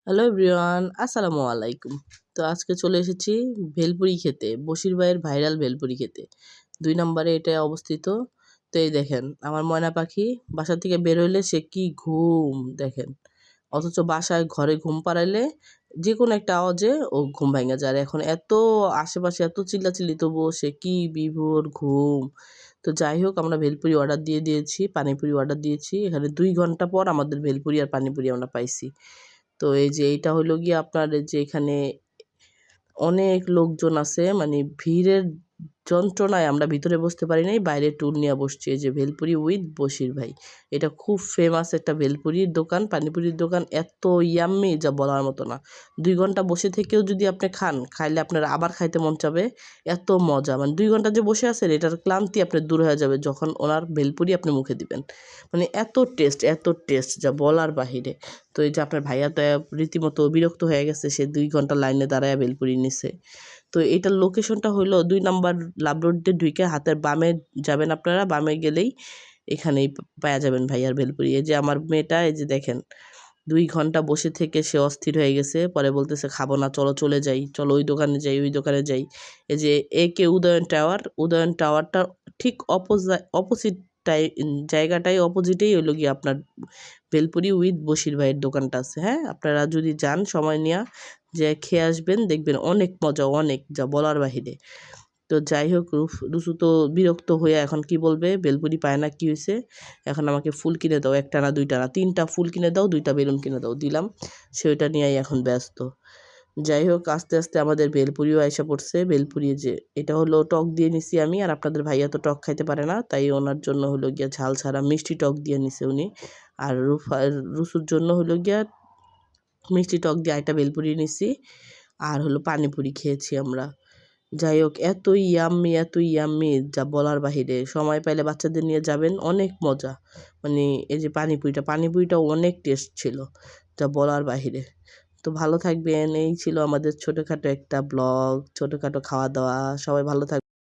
Hello everyone, আসসালামু আলাইকুম। তো আজকে চলে এসেছি ভেলপুরি খেতে, বশির ভাইয়ের ভাইরাল ভেলপুরি খেতে। ২ নম্বরে এটা অবস্থিত। তো এই দেখেন আমার ময়না পাখি বাসা থেকে বের হইলে সে কি ঘুম দেখেন, অথচ বাসায় ঘরে ঘুম পাড়াইলে যে কোনো একটা আওয়াজে ও ঘুম ভেঙে যায়। আর এখন এত আশেপাশে এত চিল্লাচিল্লি তবুও সে কি বিভোর ঘুম। তো যাই হোক, আমরা ভেলপুরি অর্ডার দিয়ে দিয়েছি, পানিপুরি অর্ডার দিয়েছি। এখানে ২ ঘন্টা পর আমাদের ভেলপুরি আর পানিপুরি আমরা পাইছি। তো এই যে এইটা হইলো গিয়ে আপনার এই যে এখানে অনেক লোকজন আছে, মানে ভিড়ের যন্ত্রণায় আমরা ভিতরে বসতে পারি নাই, বাইরে টুল নিয়ে বসছি। এই যে ভেলপুরি উইথ বশির ভাই, এটা খুব ফেমাস একটা ভেলপুরির দোকান, পানিপুরির দোকান। এত ইয়াম্মি যা বলার মতো না। ২ ঘন্টা বসে থেকেও যদি আপনি খাইলে আপনার আবার খাইতে মন চাবে, এত মজা। মানে ২ ঘন্টা যে বসে আছেন এটার ক্লান্তি আপনার দূর হয়ে যাবে যখন ওনার ভেলপুরি আপনি মুখে দিবেন। মানে এত টেস্ট যা বলার বাহিরে। তো এই যে আপনার ভাইয়া তো রীতিমতো বিরক্ত হয়ে গেছে, সে 2 ঘন্টা লাইনে দাঁড়ায় ভেলপুরি নিছে। তো এটার লোকেশনটা হলো 2 নাম্বার লাভ রোড দিয়ে ঢুইকে হাতের বামে যাবেন আপনারা, বামে গেলেই এখানেই পাওয়া যাবেন ভাইয়ার ভেলপুরি। এই যে আমার মেয়েটা এই যে দেখেন 2 ঘন্টা বসে থেকে সে অস্থির হয়ে গেছে, পরে বলতেছে খাবো না, চলো চলে যাই, চলো ওই দোকানে যাই, ওই দোকানে যাই। এই যে একে উদয়ন টাওয়ারটা ঠিক অপোজিট জায়গাটাই অপোজিটেই হইলো গিয়ে আপনার ভেলপুরি উইথ বশির ভাইয়ের দোকানটা আছে। হ্যাঁ, আপনারা যদি যান সময় নিয়ে যে খেয়ে আসবেন, দেখবেন অনেক মজা, অনেক যা বলার বাহিরে। তো যাই হোক, রুসু তো বিরক্ত হয়ে এখন কি বলবে, ভেলপুরি পায় না, কি হয়েছে, এখন আমাকে ফুল কিনে দাও, 1টা না 2টা না 3টা ফুল কিনে দাও, 2টা বেলুন কিনে দাও। দিলাম, সে ওইটা নিয়েই এখন ব্যস্ত। যাই হোক, আস্তে আস্তে আমাদের ভেলপুরিও আইসা পড়ছে। ভেলপুরি যে এটা হলো টক দিয়ে নিছি আমি, আর আপনাদের ভাইয়া তো টক খাইতে পারে না, তাই ওনার জন্য হলো গিয়া ঝাল ছাড়া মিষ্টি টক দিয়ে নিছে উনি। আর রুসুর জন্য হলো গিয়া মিষ্টি টক দিয়ে একটা ভেলপুরি নিছি, আর হলো পানিপুরি খেয়েছি আমরা। যাই হোক, এত ইয়াম্মি যা বলার বাহিরে। সময় পাইলে বাচ্চাদের নিয়ে যাবেন, অনেক মজা। মানে এই যে পানিপুরিটাও অনেক টেস্ট ছিল, যা বলার বাহিরে। তো ভালো থাকবেন। এই ছিল আমাদের ছোটোখাটো একটা ব্লগ, ছোটোখাটো খাওয়া দাওয়া। সবাই ভালো থাকবেন।